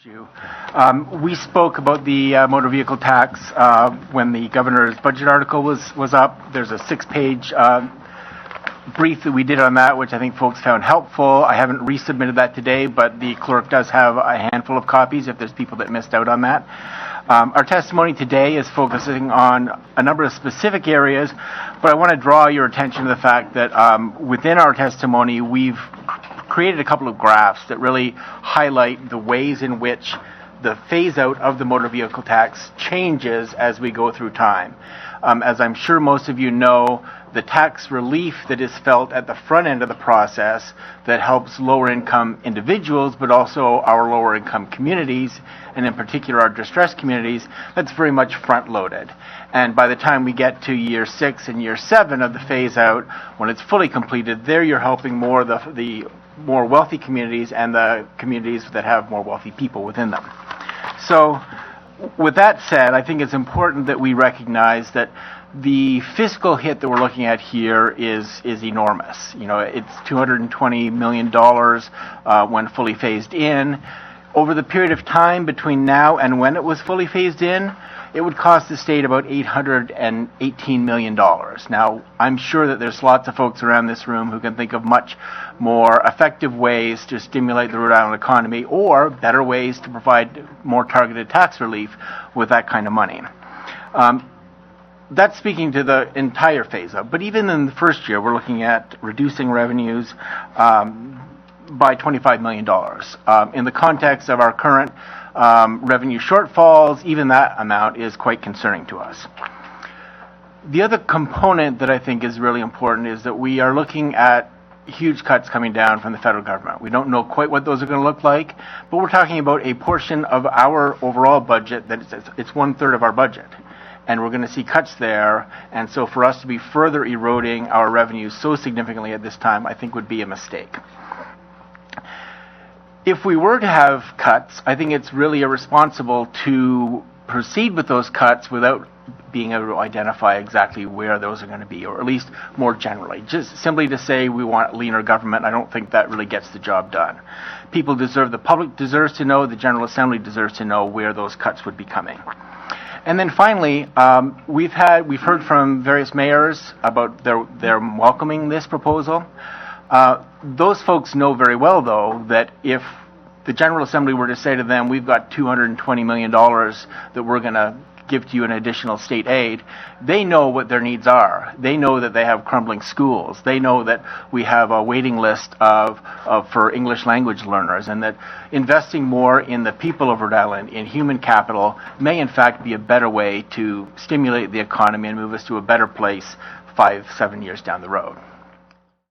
issue. We spoke about the motor vehicle tax when the governor's budget article was up. There's a 6-page brief that we did on that, which I think folks found helpful. I haven't resubmitted that today, but the clerk does have a handful of copies if there's people that missed out on that. Our testimony today is focusing on a number of specific areas, but I want to draw your attention to the fact that within our testimony, we've created a couple of graphs that really highlight the ways in which the phase-out of the motor vehicle tax changes as we go through time. As I'm sure most of you know, the tax relief that is felt at the front end of the process that helps lower-income individuals, but also our lower-income communities, and in particular our distressed communities, that's very much front-loaded. And by the time we get to year 6 and year 7 of the phase-out, when it's fully completed, there you're helping more the more wealthy communities and the communities that have more wealthy people within them. So, with that said, I think it's important that we recognize that the fiscal hit that we're looking at here is enormous. You know, it's $220 million when fully phased in. Over the period of time between now and when it was fully phased in, it would cost the state about $818 million. Now, I'm sure that there's lots of folks around this room who can think of much more effective ways to stimulate the Rhode Island economy or better ways to provide more targeted tax relief with that kind of money. That's speaking to the entire phase-out. But even in the first year, we're looking at reducing revenues by $25 million. In the context of our current revenue shortfalls, even that amount is quite concerning to us. The other component that I think is really important is that we are looking at huge cuts coming down from the federal government. We don't know quite what those are going to look like, but we're talking about a portion of our overall budget that it's 1/3 of our budget. And we're going to see cuts there, and so for us to be further eroding our revenues so significantly at this time, I think would be a mistake. If we were to have cuts, I think it's really irresponsible to proceed with those cuts without being able to identify exactly where those are going to be, or at least more generally. Just simply to say we want leaner government, I don't think that really gets the job done. The public deserves to know, the General Assembly deserves to know where those cuts would be coming. And then finally, we've heard from various mayors about their welcoming this proposal. Those folks know very well, though, that if the General Assembly were to say to them, we've got $220 million that we're going to give to you in additional state aid, they know what their needs are. They know that they have crumbling schools. They know that we have a waiting list for English language learners, and that investing more in the people of Rhode Island, in human capital, may in fact be a better way to stimulate the economy and move us to a better place 5-7 years down the road.